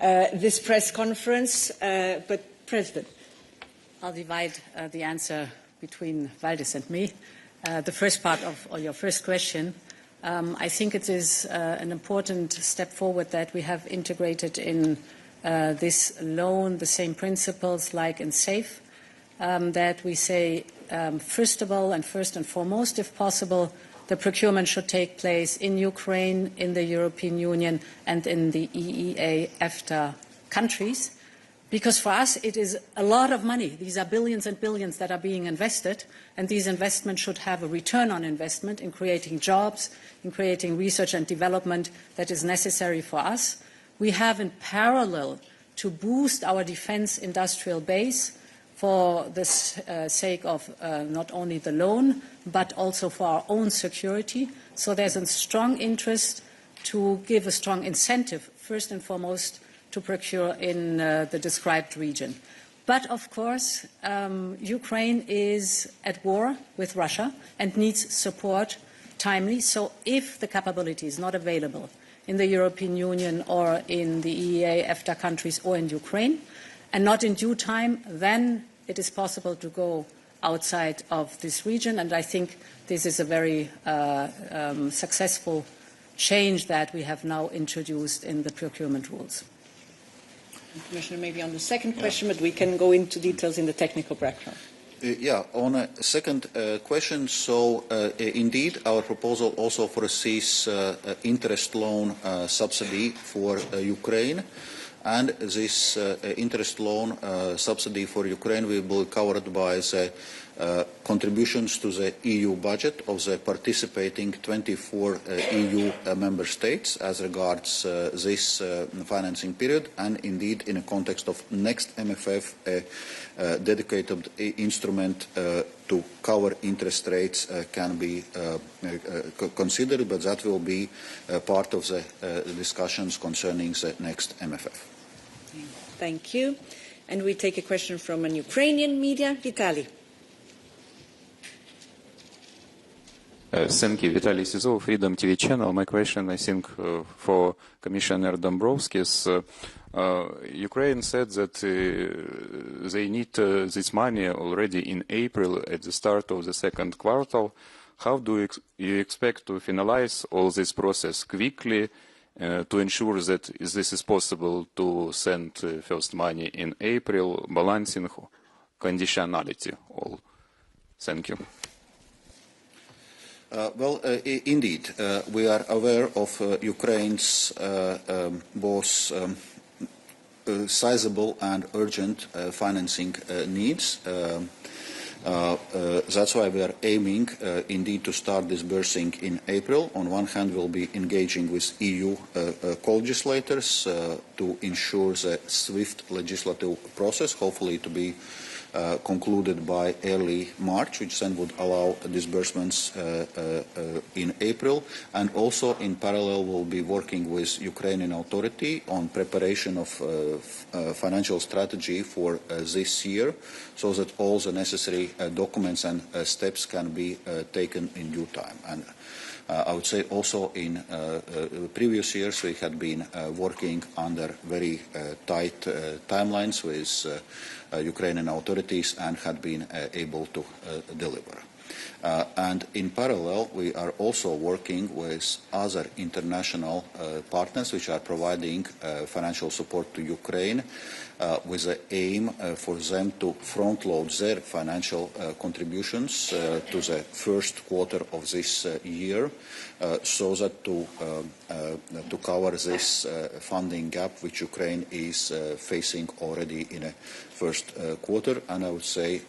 this press conference. But President. I'll divide the answer between Valdis and me. The first part of your first question, I think it is an important step forward that we have integrated in this loan the same principles like in SAFE, that we say, first of all and first and foremost, if possible, the procurement should take place in Ukraine, in the European Union, and in the EEA EFTA countries. Because for us, it is a lot of money. These are billions and billions that are being invested, and these investments should have a return on investment in creating jobs, in creating research and development that is necessary for us. We have in parallel to boost our defense industrial base for the sake of not only the loan, but also for our own security. So there's a strong interest to give a strong incentive, first and foremost, to procure in the described region. But, of course, Ukraine is at war with Russia and needs support timely. So if the capability is not available in the European Union or in the EEA, EFTA countries or in Ukraine, and not in due time, then it is possible to go outside of this region. And I think this is a very successful change that we have now introduced in the procurement rules. Commissioner, maybe on the second question, but we can go into details in the technical background. On a second question, so indeed our proposal also foresees interest loan subsidy for Ukraine, and this interest loan subsidy for Ukraine will be covered by the contributions to the EU budget of the participating 24 EU member states as regards this financing period, and indeed in the context of next MFF, a dedicated instrument to cover interest rates can be considered, but that will be part of the discussions concerning the next MFF. Thank you. And we take a question from an Ukrainian media, Vitaly. Thank you. Vitaly Sizov, Freedom TV channel. My question, I think, for Commissioner Dombrovskis. Ukraine said that they need this money already in April at the start of the second quarter. How do you expect to finalize all this process quickly to ensure that this is possible to send first money in April, balancing conditionality all? Thank you. Indeed, we are aware of Ukraine's both sizable and urgent financing needs. That's why we are aiming indeed to start disbursing in April. On one hand, we'll be engaging with EU co-legislators to ensure the swift legislative process, hopefully to be concluded by early March, which then would allow disbursements in April. And also, in parallel, we'll be working with Ukrainian authority on preparation of financial strategy for this year, so that all the necessary documents and steps can be taken in due time. And I would say also in previous years we had been working under very tight timelines with Ukrainian authorities and had been able to deliver. And in parallel, we are also working with other international partners which are providing financial support to Ukraine with the aim for them to front-load their financial contributions to the first quarter of this year, so that to cover this funding gap which Ukraine is facing already in a first quarter. And I would say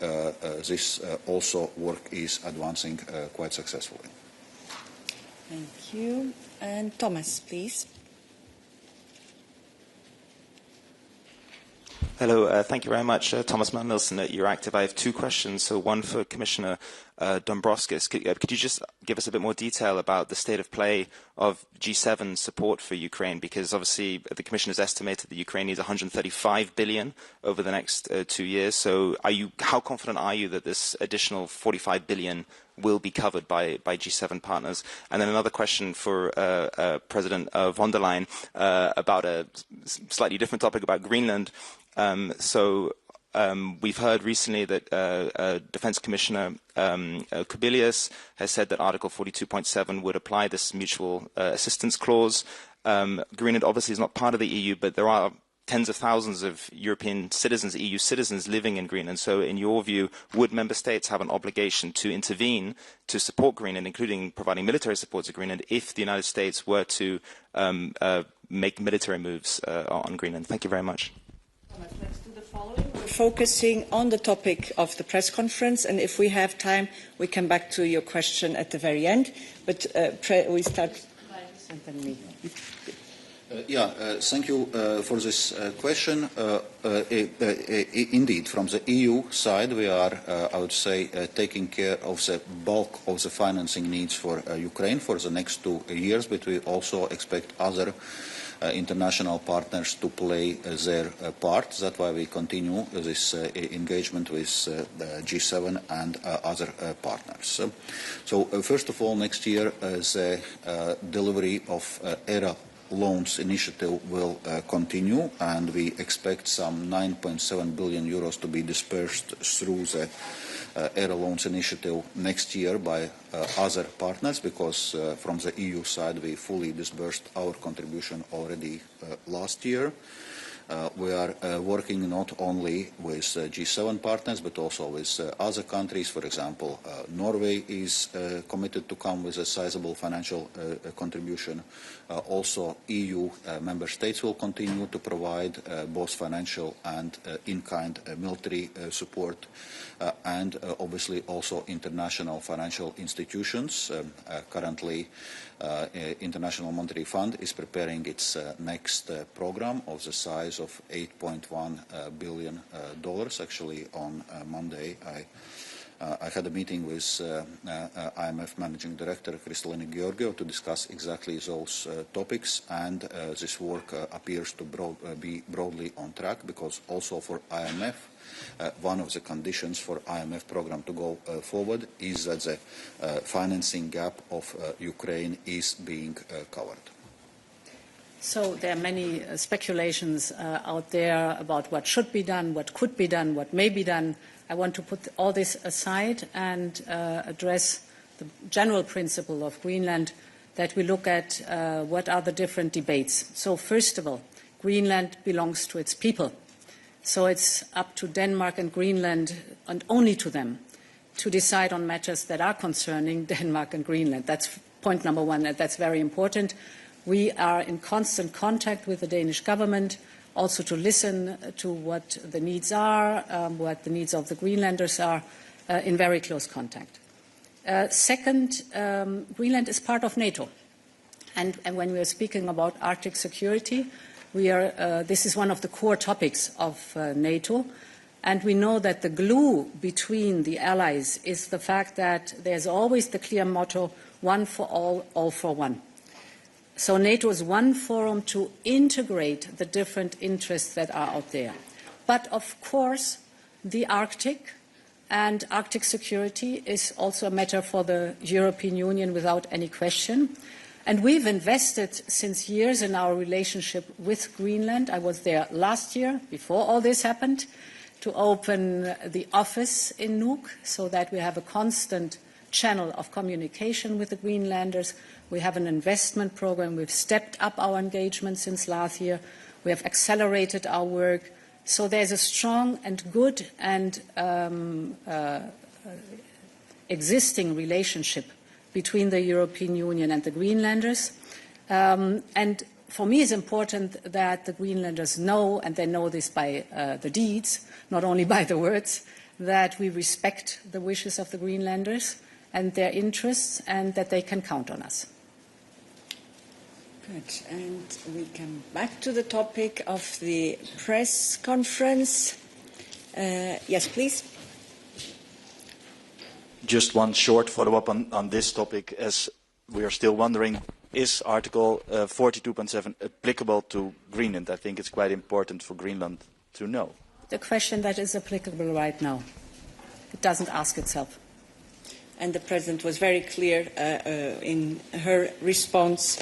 this also work is advancing quite successfully. Thank you. And Thomas, please. Hello, thank you very much. Thomas Mann-Nielsen at Euractiv. I have two questions. So one for Commissioner Dombrovskis. Could you just give us a bit more detail about the state of play of G7 support for Ukraine? Because obviously the Commission has estimated that Ukraine needs 135 billion over the next 2 years. So how confident are you that this additional 45 billion will be covered by G7 partners? And then another question for President von der Leyen about a slightly different topic about Greenland. We've heard recently that Defence Commissioner Kubilius has said that Article 42.7 would apply this mutual assistance clause. Greenland obviously is not part of the EU, but there are tens of thousands of European citizens, EU citizens living in Greenland. So in your view, would member states have an obligation to intervene to support Greenland, including providing military support to Greenland, if the United States were to make military moves on Greenland? Thank you very much. Let's do the following. We're focusing on the topic of the press conference, and if we have time, we come back to your question at the very end. But we start. Thank you for this question. Indeed, from the EU side, we are, I would say, taking care of the bulk of the financing needs for Ukraine for the next 2 years, but we also expect other international partners to play their part. That's why we continue this engagement with G7 and other partners. First of all, next year, the delivery of ERA loans initiative will continue, and we expect some 9.7 billion euros to be dispersed through the ERA loans initiative next year by other partners, because from the EU side we fully disbursed our contribution already last year. We are working not only with G7 partners but also with other countries. For example, Norway is committed to come with a sizable financial contribution. Also, EU member states will continue to provide both financial and in-kind military support, and obviously also international financial institutions. Currently, International Monetary Fund is preparing its next program of the size of $8.1 billion. Actually, on Monday, I had a meeting with IMF Managing Director Kristalina Georgiou to discuss exactly those topics, and this work appears to be broadly on track, because also for IMF, one of the conditions for IMF program to go forward is that the financing gap of Ukraine is being covered. So there are many speculations out there about what should be done, what could be done, what may be done. I want to put all this aside and address the general principle of Greenland, that we look at what are the different debates. So first of all, Greenland belongs to its people. So it's up to Denmark and Greenland, and only to them, to decide on matters that are concerning Denmark and Greenland. That's point number one, and that's very important. We are in constant contact with the Danish government, also to listen to what the needs are, what the needs of the Greenlanders are, in very close contact. Second, Greenland is part of NATO. And when we are speaking about Arctic security, this is one of the core topics of NATO. And we know that the glue between the allies is the fact that there's always the clear motto, one for all for one. So NATO is one forum to integrate the different interests that are out there. But of course, the Arctic and Arctic security is also a matter for the European Union without any question. And we've invested since years in our relationship with Greenland. I was there last year, before all this happened, to open the office in Nuuk so that we have a constant channel of communication with the Greenlanders. We have an investment program. We've stepped up our engagement since last year. We have accelerated our work. So there's a strong and good and existing relationship between the European Union and the Greenlanders. And for me, it's important that the Greenlanders know, and they know this by the deeds, not only by the words, that we respect the wishes of the Greenlanders and their interests, and that they can count on us. Good. And we come back to the topic of the press conference. Yes, please. Just one short follow-up on this topic, as we are still wondering, is Article 42.7 applicable to Greenland? I think it's quite important for Greenland to know. The question that is applicable right now. It doesn't ask itself. and the President was very clear in her response.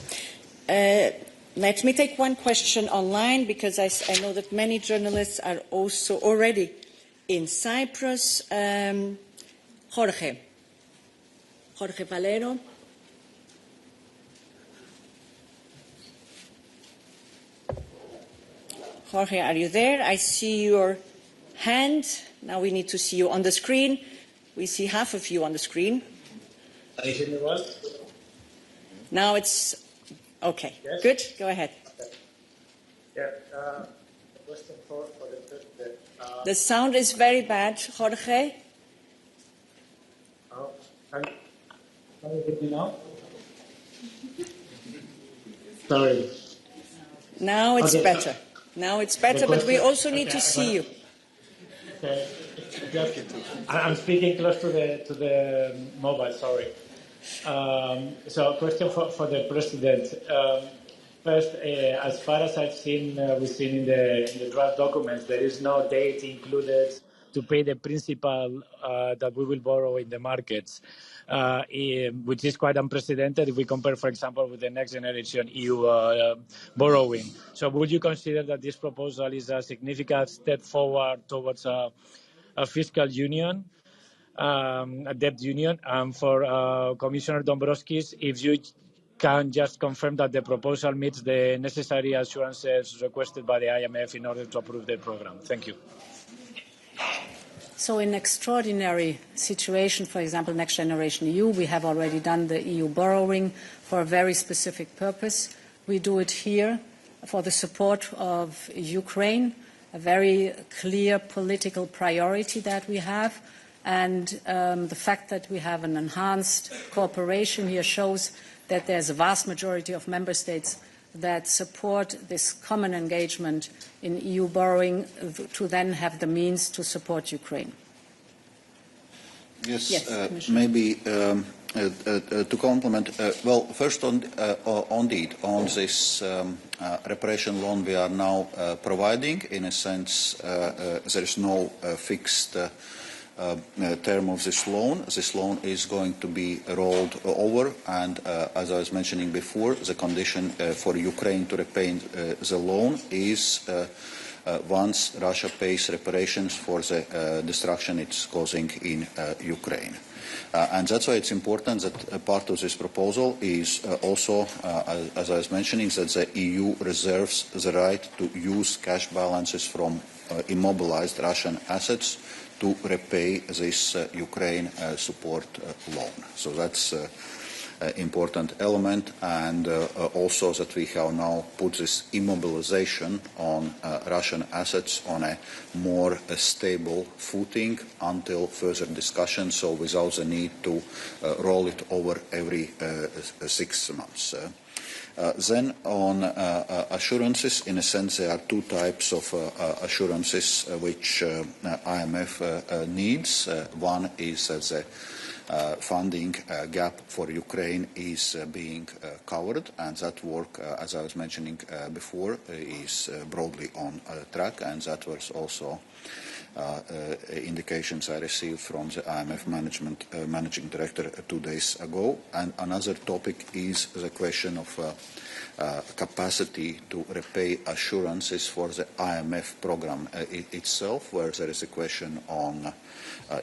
Let me take one question online, because I know that many journalists are also already in Cyprus. Jorge Valero. Jorge, are you there? I see your hand. Now we need to see you on the screen. We see half of you on the screen. Can you hear me well? Now it's okay. Yes? Good. Go ahead. Okay. Yeah. The question for the President. The sound is very bad, Jorge. Can you hear me now? Sorry. Now it's Okay. better. Now it's better, but we also need to see you. Okay. I'm speaking close to the mobile. Sorry. So, question for the President. First, as far as I've seen, we've seen in the draft documents, there is no date included to pay the principal that we will borrow in the markets, which is quite unprecedented if we compare, for example, with the next generation EU borrowing. So would you consider that this proposal is a significant step forward towards a fiscal union, a debt union? For Commissioner Dombrovskis, if you can just confirm that the proposal meets the necessary assurances requested by the IMF in order to approve the program. Thank you. So in extraordinary situation, for example, Next Generation EU, we have already done the EU borrowing for a very specific purpose. We do it here for the support of Ukraine, a very clear political priority that we have. And the fact that we have an enhanced cooperation here shows that there's a vast majority of member states that support this common engagement in EU borrowing to then have the means to support Ukraine. Yes, maybe to complement, well, first on this reparation loan we are now providing, in a sense, there is no fixed term of this loan. This loan is going to be rolled over, and as I was mentioning before, the condition for Ukraine to repay the loan is once Russia pays reparations for the destruction it's causing in Ukraine. And that's why it's important that part of this proposal is also, as I was mentioning, that the EU reserves the right to use cash balances from immobilized Russian assets to repay this Ukraine support loan. So that's important element, and also that we have now put this immobilization on Russian assets on a more stable footing until further discussion, so without the need to roll it over every 6 months. Then on assurances, in a sense, there are two types of assurances which IMF needs. One is the funding gap for Ukraine is being covered, and that work, as I was mentioning before, is broadly on track, and that was also indications I received from the IMF managing director 2 days ago. And another topic is the question of capacity to repay assurances for the IMF program itself, where there is a question on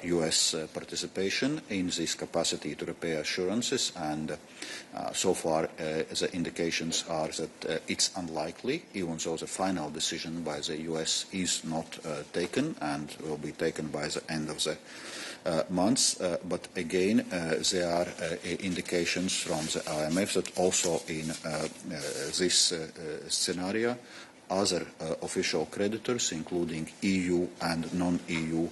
US participation in this capacity to repay assurances, and so far the indications are that it's unlikely, even though the final decision by the US is not taken and will be taken by the end of the month. But again, there are indications from the IMF that also in this scenario, other official creditors, including EU and non-EU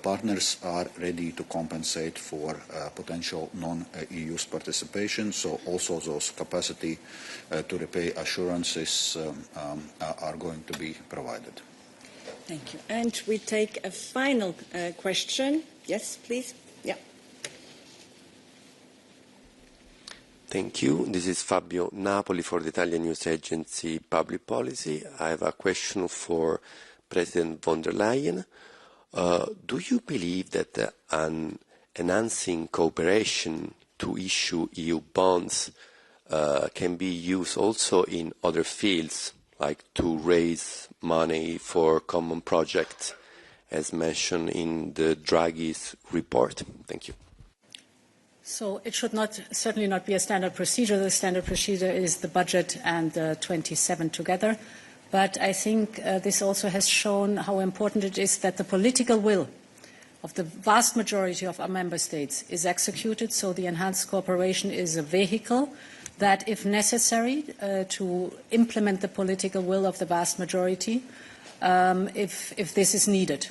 partners, are ready to compensate for potential non-EU's participation. So also those capacity to repay assurances are going to be provided. Thank you. And we take a final question. Yes, please. Yeah. Thank you. This is Fabio Napoli for the Italian news agency Public Policy. I have a question for President von der Leyen. Do you believe that an enhancing cooperation to issue EU bonds can be used also in other fields, like to raise money for common projects, as mentioned in the Draghi's report? Thank you. So it should certainly not be a standard procedure. The standard procedure is the budget and the 27 together. But I think this also has shown how important it is that the political will of the vast majority of our member states is executed. So the enhanced cooperation is a vehicle that, if necessary, to implement the political will of the vast majority, if this is needed.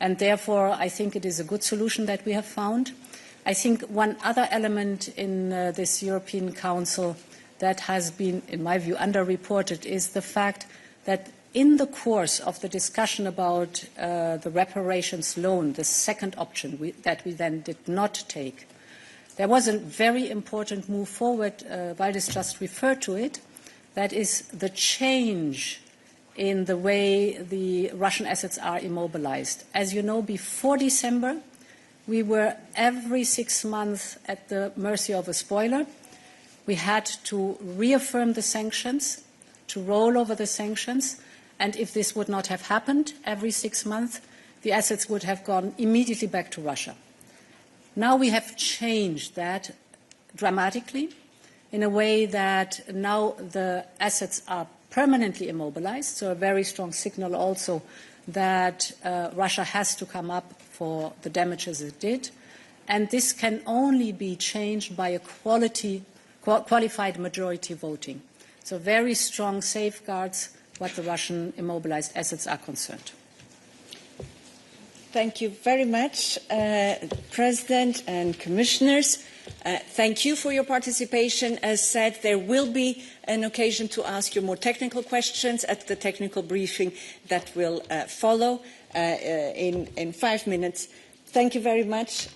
And therefore, I think it is a good solution that we have found. I think one other element in this European Council that has been, in my view, underreported is the fact that in the course of the discussion about the reparations loan, the second option that we then did not take, there was a very important move forward. Valdis just referred to it. That is the change in the way the Russian assets are immobilized. As you know, before December, we were every 6 months at the mercy of a spoiler. We had to reaffirm the sanctions, to roll over the sanctions, and if this would not have happened every 6 months, the assets would have gone immediately back to Russia. Now we have changed that dramatically in a way that now the assets are permanently immobilized, so a very strong signal also that Russia has to come up for the damages it did. And this can only be changed by a qualified majority voting. So very strong safeguards what the Russian immobilized assets are concerned. Thank you very much, President and Commissioners. Thank you for your participation. As said, there will be an occasion to ask you more technical questions at the technical briefing that will follow in 5 minutes. Thank you very much.